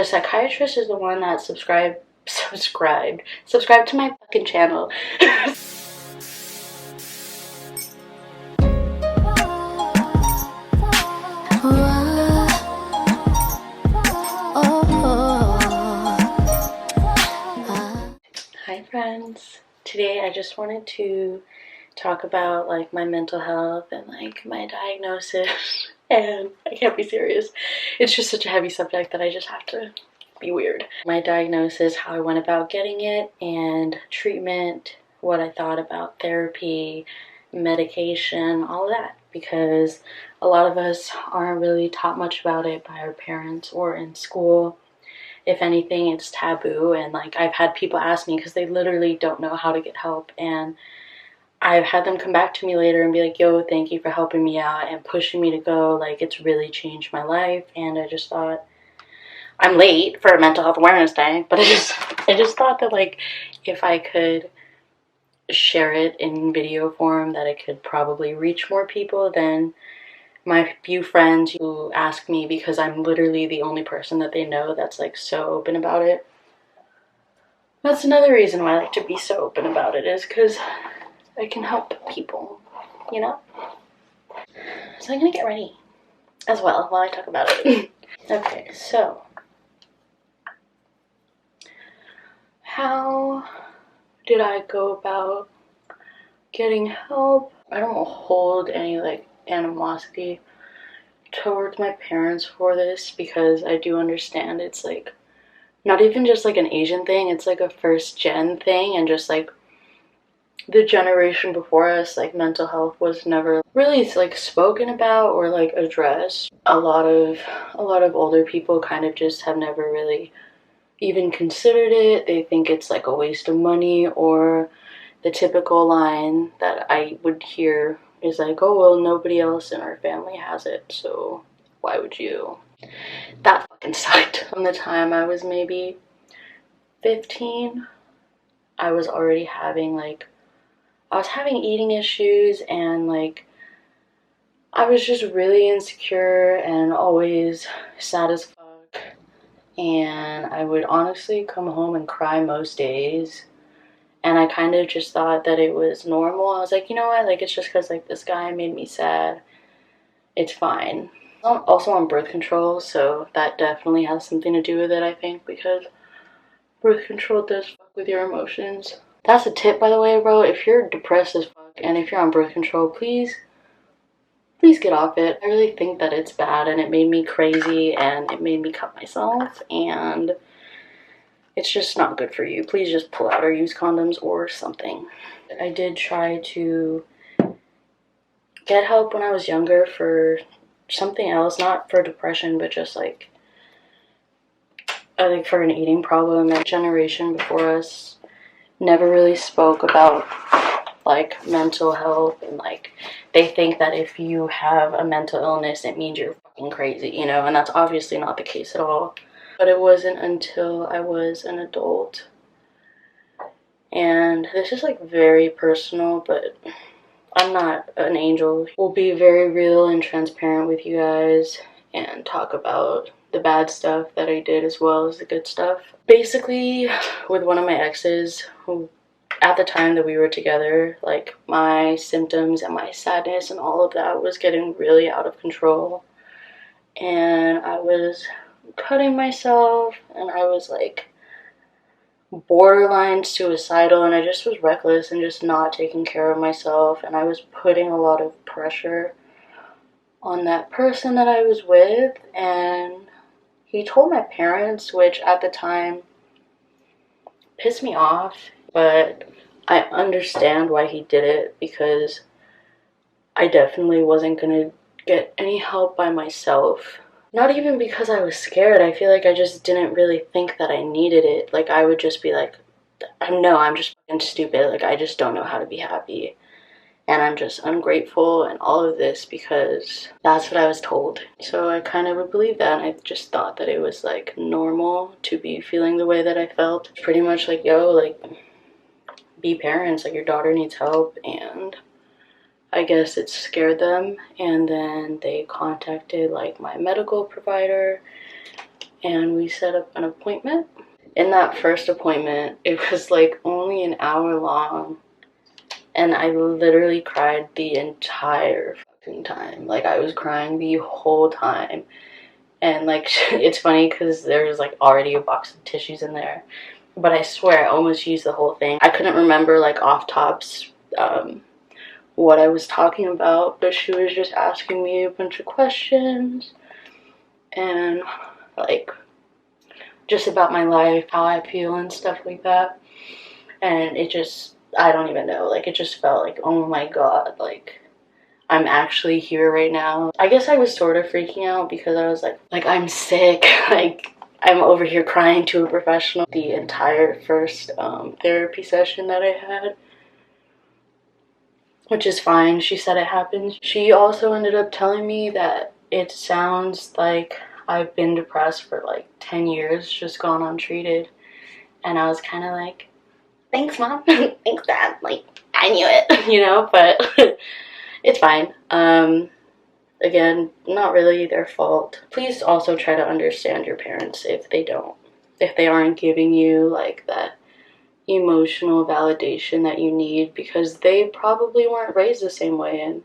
The psychiatrist is the one that subscribed to my fucking channel. Hi friends. Today I just wanted to talk about like my mental health and like my diagnosis. And I can't be serious. It's just such a heavy subject that I just have to be weird. My diagnosis, how I went about getting it, and treatment, what I thought about therapy, medication, all of that. Because a lot of us aren't really taught much about it by our parents or in school. If anything, it's taboo. And like I've had people ask me because they literally don't know how to get help. And I've had them come back to me later and be like, yo, thank you for helping me out and pushing me to go. Like, it's really changed my life. And I just thought, I'm late for Mental Health Awareness Day, but I just thought that, like, if I could share it in video form, that it could probably reach more people than my few friends who ask me, because I'm literally the only person that they know that's, like, so open about it. That's another reason why I like to be so open about it, is because I can help people, you know? So I'm gonna get ready as well while I talk about it. Okay, so how did I go about getting help? I don't hold any like animosity towards my parents for this, because I do understand it's like not even just like an Asian thing, it's like a first gen thing, and just like the generation before us, like mental health was never really like spoken about or like addressed. A lot of older people kind of just have never really even considered it. They think it's like a waste of money, or the typical line that I would hear is like, oh well, nobody else in our family has it, so why would you? That fucking sucked. From the time I was maybe 15, I was already having eating issues, and like I was just really insecure and always sad as fuck, and I would honestly come home and cry most days, and I kind of just thought that it was normal. I was like, you know what, like it's just because like this guy made me sad, it's fine. I'm also on birth control, so that definitely has something to do with it, I think, because birth control does fuck with your emotions. That's a tip, by the way, bro. If you're depressed as fuck and if you're on birth control, please get off it. I really think that it's bad, and it made me crazy, and it made me cut myself, and it's just not good for you. Please just pull out or use condoms or something. I did try to get help when I was younger for something else, not for depression, but just like I think for an eating problem. A generation before us never really spoke about like mental health, and like they think that if you have a mental illness it means you're fucking crazy, you know, and that's obviously not the case at all. But it wasn't until I was an adult, and this is like very personal, but I'm not an angel. We'll be very real and transparent with you guys and talk about the bad stuff that I did as well as the good stuff. Basically, with one of my exes, who at the time that we were together, like my symptoms and my sadness and all of that was getting really out of control, and I was cutting myself, and I was like borderline suicidal, and I just was reckless and just not taking care of myself, and I was putting a lot of pressure on that person that I was with. And he told my parents, which at the time pissed me off, but I understand why he did it, because I definitely wasn't gonna get any help by myself. Not even because I was scared. I feel like I just didn't really think that I needed it. Like I would just be like, no, I'm just fucking stupid. Like I just don't know how to be happy, and I'm just ungrateful and all of this because that's what I was told. So I kind of would believe that, and I just thought that it was like normal to be feeling the way that I felt. Pretty much like, yo, like be parents, like your daughter needs help. And I guess it scared them, and then they contacted like my medical provider, and we set up an appointment. In that first appointment, it was like only an hour long, and I literally cried the entire fucking time. Like, I was crying the whole time. And like, it's funny because there was like already a box of tissues in there, but I swear I almost used the whole thing. I couldn't remember like off tops what I was talking about, but she was just asking me a bunch of questions and like just about my life, how I feel and stuff like that. And it just, I don't even know, like it just felt like, oh my god, like I'm actually here right now. I guess I was sort of freaking out because I was like I'm sick. Like, I'm over here crying to a professional. The entire first therapy session that I had, which is fine. She said it happens. She also ended up telling me that it sounds like I've been depressed for like 10 years, just gone untreated. And I was kind of like, thanks, Mom. Thanks, Dad. Like, I knew it, you know, but it's fine. Again, not really their fault. Please also try to understand your parents if they aren't giving you like that emotional validation that you need, because they probably weren't raised the same way and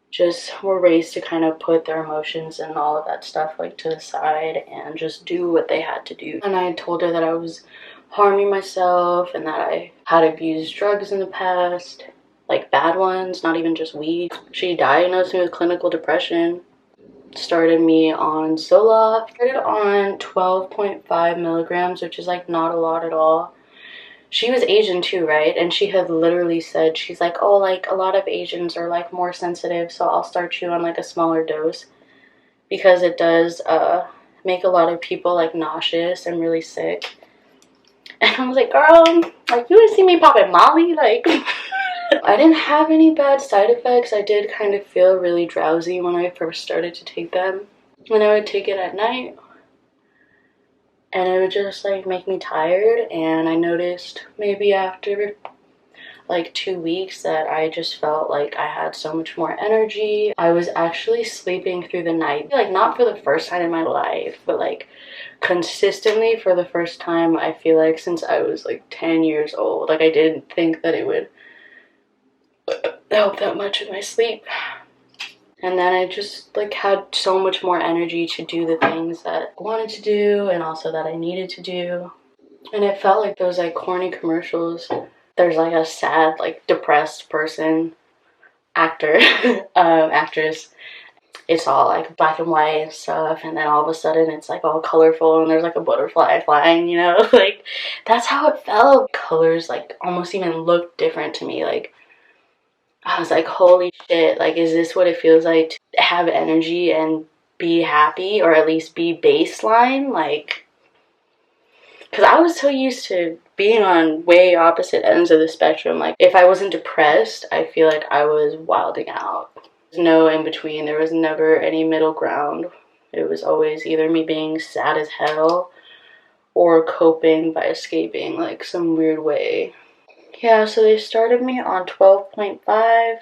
just were raised to kind of put their emotions and all of that stuff like to the side and just do what they had to do. And I told her that I was harming myself and that I had abused drugs in the past, like bad ones, not even just weed. She diagnosed me with clinical depression, started me on Zoloft, started on 12.5 milligrams, which is like not a lot at all. She was Asian too, right? And she had literally said, she's like, oh, like a lot of Asians are like more sensitive, so I'll start you on like a smaller dose because it does make a lot of people like nauseous and really sick. And I was like, girl, like you would see me popping Molly, like. I didn't have any bad side effects. I did kind of feel really drowsy when I first started to take them. And I would take it at night, and it would just like make me tired. And I noticed maybe after like 2 weeks that I just felt like I had so much more energy. I was actually sleeping through the night, like not for the first time in my life, but like consistently for the first time I feel like since I was like 10 years old. Like, I didn't think that it would help that much with my sleep. And then I just like had so much more energy to do the things that I wanted to do and also that I needed to do. And it felt like those like corny commercials. There's like a sad, like depressed person, actor, actress. It's all like black and white and stuff, and then all of a sudden it's like all colorful and there's like a butterfly flying, you know? Like, that's how it felt. Colors like almost even looked different to me. Like, I was like, holy shit, like, is this what it feels like to have energy and be happy, or at least be baseline? Like, because I was so used to being on way opposite ends of the spectrum. Like, if I wasn't depressed, I feel like I was wilding out. There's no in between. There was never any middle ground. It was always either me being sad as hell or coping by escaping like some weird way. Yeah, so they started me on 12.5,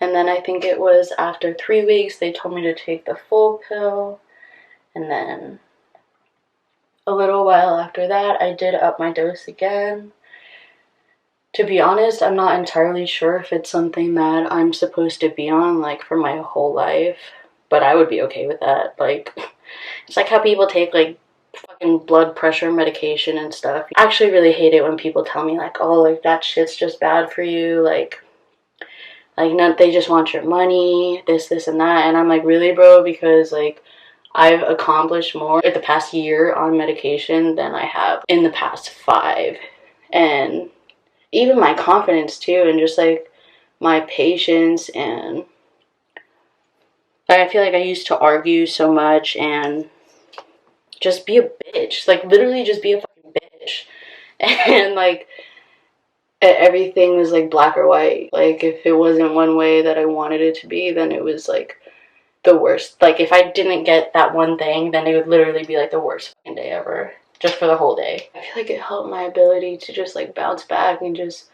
and then I think it was after 3 weeks they told me to take the full pill, and then a little while after that I did up my dose again. To be honest, I'm not entirely sure if it's something that I'm supposed to be on like for my whole life, but I would be okay with that. Like, it's like how people take like fucking blood pressure medication and stuff. I actually really hate it when people tell me like, oh, like that shit's just bad for you, like no, they just want your money, this and that. And I'm like, really, bro? Because like I've accomplished more in the past year on medication than I have in the past 5. And even my confidence too, and just like my patience, and like I feel like I used to argue so much and just be a bitch, like literally just be a fucking bitch. And like everything was like black or white. Like, if it wasn't one way that I wanted it to be, then it was like the worst. Like, if I didn't get that one thing, then it would literally be like the worst fucking day ever, just for the whole day. I feel like it helped my ability to just like bounce back and just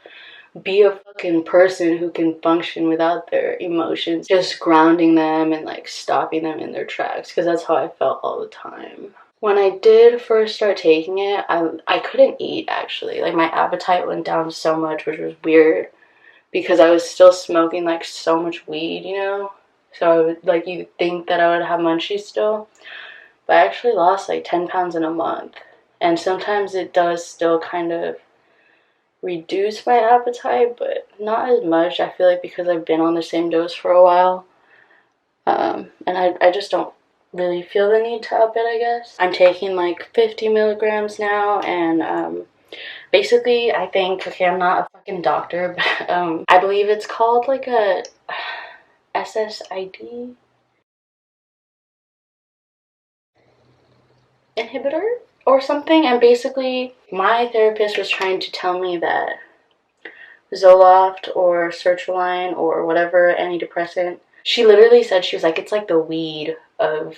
be a fucking person who can function without their emotions, just grounding them and like stopping them in their tracks, because that's how I felt all the time. When I did first start taking it, I couldn't eat, actually. Like, my appetite went down so much, which was weird because I was still smoking like so much weed, you know? So I would, like, you'd think that I would have munchies still, but I actually lost like 10 pounds in a month. And sometimes it does still kind of reduce my appetite, but not as much. I feel like because I've been on the same dose for a while, and I just don't really feel the need to up it, I guess. I'm taking like 50 milligrams now, and basically I think, okay, I'm not a fucking doctor, but I believe it's called like a SSID inhibitor or something. And basically my therapist was trying to tell me that Zoloft or sertraline or whatever antidepressant, she literally said, she was like, it's like the weed of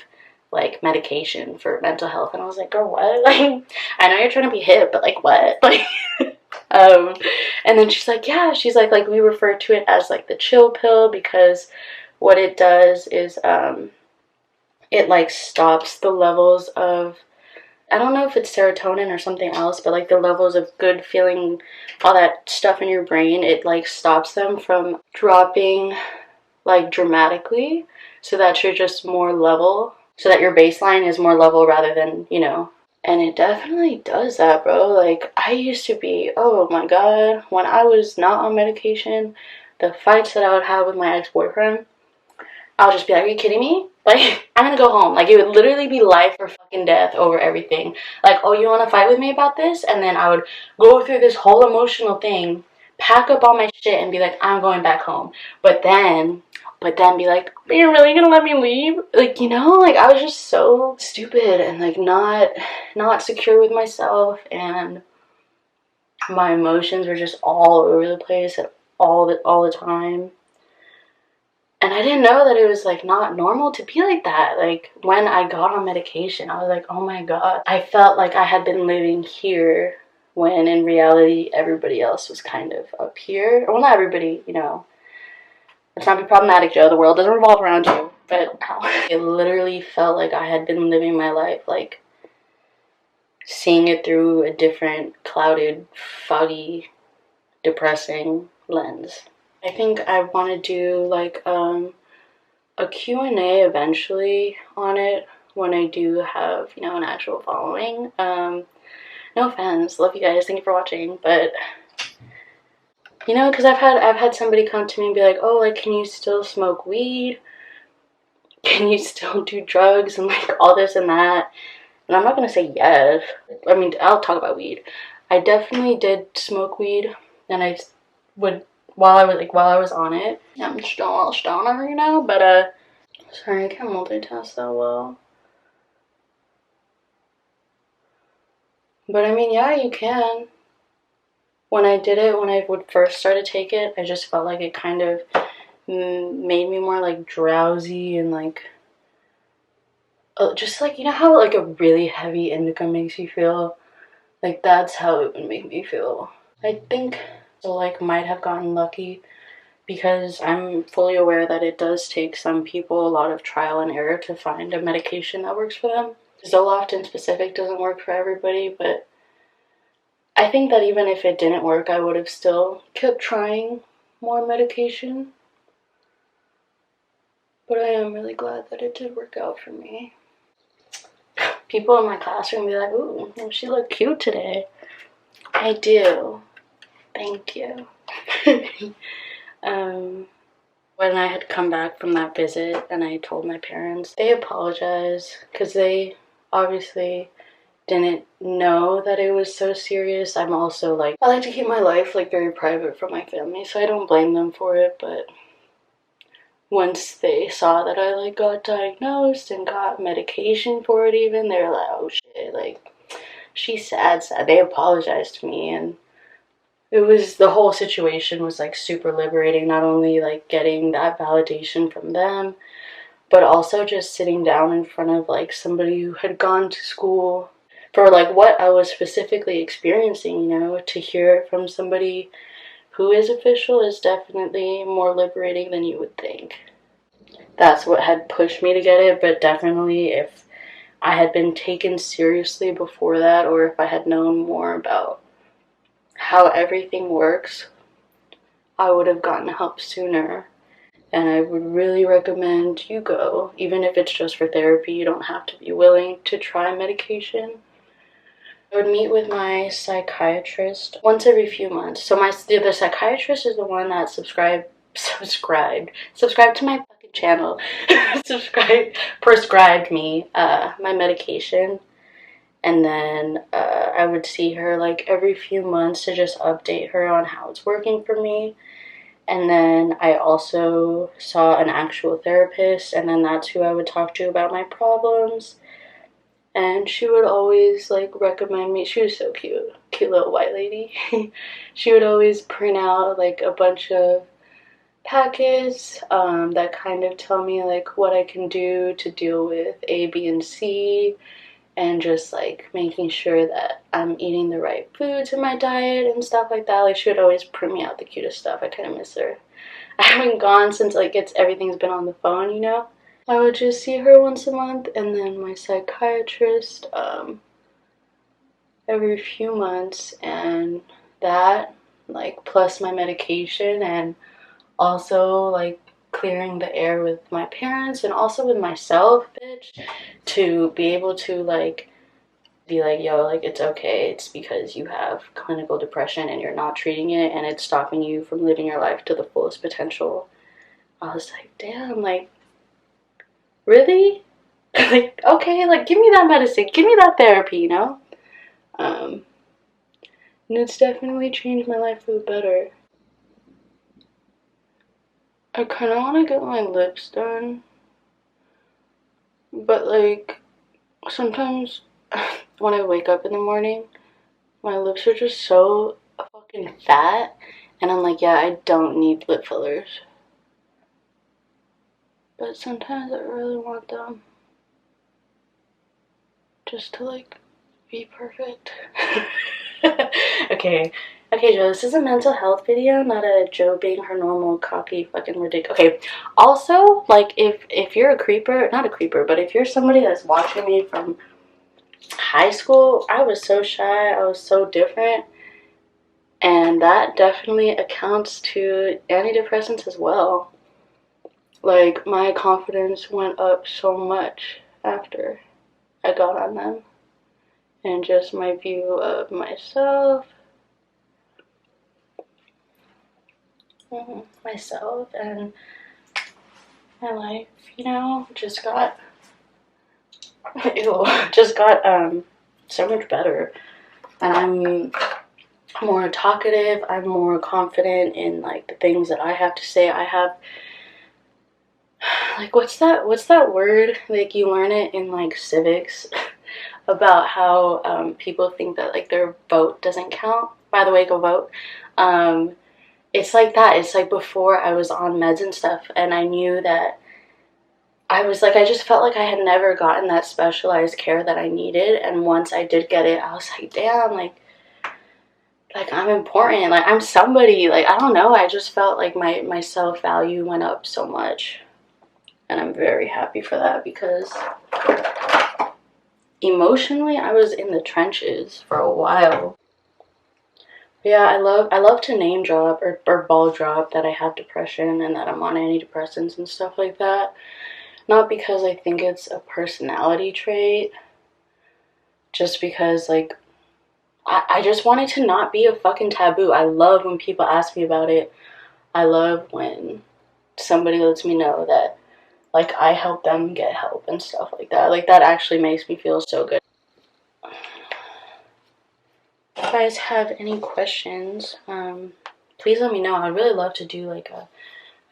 like medication for mental health. And I was like, girl, what? Like, I know you're trying to be hip, but like, what? Like, um and then she's like, yeah, she's like we refer to it as like the chill pill, because what it does is it like stops the levels of, I don't know if it's serotonin or something else, but like the levels of good feeling, all that stuff in your brain, it like stops them from dropping like dramatically, so that you're just more level, so that your baseline is more level rather than, you know. And it definitely does that, bro. Like, I used to be, oh my god, when I was not on medication, the fights that I would have with my ex-boyfriend, I'll just be like, are you kidding me? Like, I'm gonna go home. Like, it would literally be life or fucking death over everything. Like, oh, you wanna fight with me about this? And then I would go through this whole emotional thing, pack up all my shit, and be like, I'm going back home. But then be like, are you really gonna let me leave? Like, you know, like, I was just so stupid and like not secure with myself, and my emotions were just all over the place at all the time. And I didn't know that it was like not normal to be like that. Like, when I got on medication, I was like, oh my god. I felt like I had been living here when in reality everybody else was kind of up here. Well, not everybody, you know. Let's not be problematic, Joe. The world doesn't revolve around you. But it literally felt like I had been living my life, like seeing it through a different, clouded, foggy, depressing lens. I think I want to do like a Q&A eventually on it when I do have, you know, an actual following. No offense, love you guys, thank you for watching, but you know, because I've had somebody come to me and be like, oh, like, can you still smoke weed? Can you still do drugs and like all this and that? And I'm not gonna say yes. I mean, I'll talk about weed. I definitely did smoke weed, and I would while I was on it. I'm still a stoner, you know. But sorry, I can't multitask that well. But I mean, yeah, you can. When I did it, when I would first start to take it, I just felt like it kind of made me more like drowsy and like just like, you know how like a really heavy indica makes you feel? Like, that's how it would make me feel. I think I like might have gotten lucky, because I'm fully aware that it does take some people a lot of trial and error to find a medication that works for them. Zoloft in specific doesn't work for everybody, but I think that even if it didn't work, I would have still kept trying more medication. But I am really glad that it did work out for me. People in my classroom be like, ooh, she looked cute today. I do. Thank you. When I had come back from that visit and I told my parents, they apologized because they obviously didn't know that it was so serious. I'm also like, I like to keep my life like very private from my family, so I don't blame them for it. But once they saw that I like got diagnosed and got medication for it even, they were like, oh shit, like, she's sad. They apologized to me, and it was, the whole situation was like super liberating, not only like getting that validation from them, but also just sitting down in front of like somebody who had gone to school for like what I was specifically experiencing, you know, to hear it from somebody who is official is definitely more liberating than you would think. That's what had pushed me to get it, but definitely if I had been taken seriously before that, or if I had known more about how everything works, I would have gotten help sooner. And I would really recommend you go, even if it's just for therapy. You don't have to be willing to try medication. I would meet with my psychiatrist once every few months. So the psychiatrist is the one that subscribed to my fucking channel, prescribed me my medication, and then I would see her like every few months to just update her on how it's working for me. And then I also saw an actual therapist, and then that's who I would talk to about my problems. And she would always like recommend me. She was so cute little white lady. She would always print out like a bunch of packets that kind of tell me like what I can do to deal with A, B, and C, and just like making sure that I'm eating the right foods in my diet and stuff like that. Like she would always print me out the cutest stuff. I kind of miss her. I haven't gone since like everything's been on the phone, you know. I would just see her once a month, and then my psychiatrist every few months, and that like plus my medication, and also like clearing the air with my parents and also with myself, bitch, to be able to like be like, yo, like it's okay, it's because you have clinical depression and you're not treating it and it's stopping you from living your life to the fullest potential. I was like, damn, like really? Like, okay, like give me that medicine, give me that therapy, you know? And it's definitely changed my life for the better. I kind of want to get my lips done, but like sometimes when I wake up in the morning, my lips are just so fucking fat, and I'm like, yeah, I don't need lip fillers. But sometimes I really want them just to like be perfect. Okay. Okay, Joe, this is a mental health video, not a Joe being her normal cocky fucking ridiculous. Okay, also, like, if you're a creeper, not a creeper, but if you're somebody that's watching me from high school, I was so shy, I was so different, and that definitely accounts to antidepressants as well. Like, my confidence went up so much after I got on them, and just my view of myself, and my life, you know, just got so much better. And I'm more talkative, I'm more confident in like the things that I have to say. I have like what's that word, like you learn it in like civics about how people think that like their vote doesn't count. By the way, go vote. It's like that. It's like before I was on meds and stuff, and I knew that I was like, I just felt like I had never gotten that specialized care that I needed, and once I did get it, I was like, damn, like I'm important, like I'm somebody, like I don't know, I just felt like my self-value went up so much, and I'm very happy for that, because emotionally I was in the trenches for a while. Yeah, I love to name drop or ball drop that I have depression and that I'm on antidepressants and stuff like that. Not because I think it's a personality trait, just because like I just want it to not be a fucking taboo. I love when people ask me about it. I love when somebody lets me know that like I help them get help and stuff like that. Like that actually makes me feel so good. If you guys have any questions, please let me know. I'd really love to do like a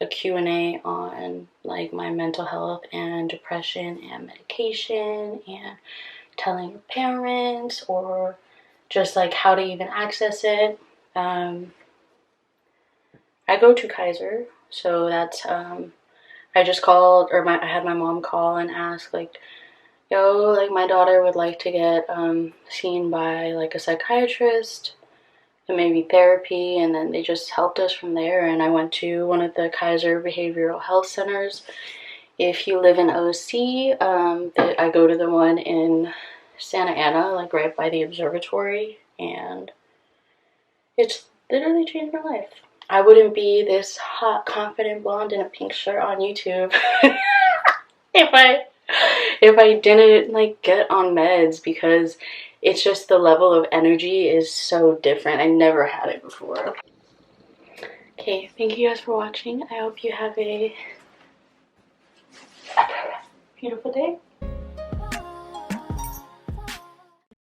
Q&A on like my mental health and depression and medication and telling your parents, or just like how to even access it. I go to Kaiser, so that's I just called, or I had my mom call and ask like, yo, like my daughter would like to get seen by like a psychiatrist, and maybe therapy, and then they just helped us from there. And I went to one of the Kaiser Behavioral Health Centers. If you live in OC, I go to the one in Santa Ana, like right by the observatory, and it's literally changed my life. I wouldn't be this hot, confident blonde in a pink shirt on YouTube if I didn't like get on meds, because it's just the level of energy is so different. I never had it before. Okay, thank you guys for watching. I hope you have a beautiful day.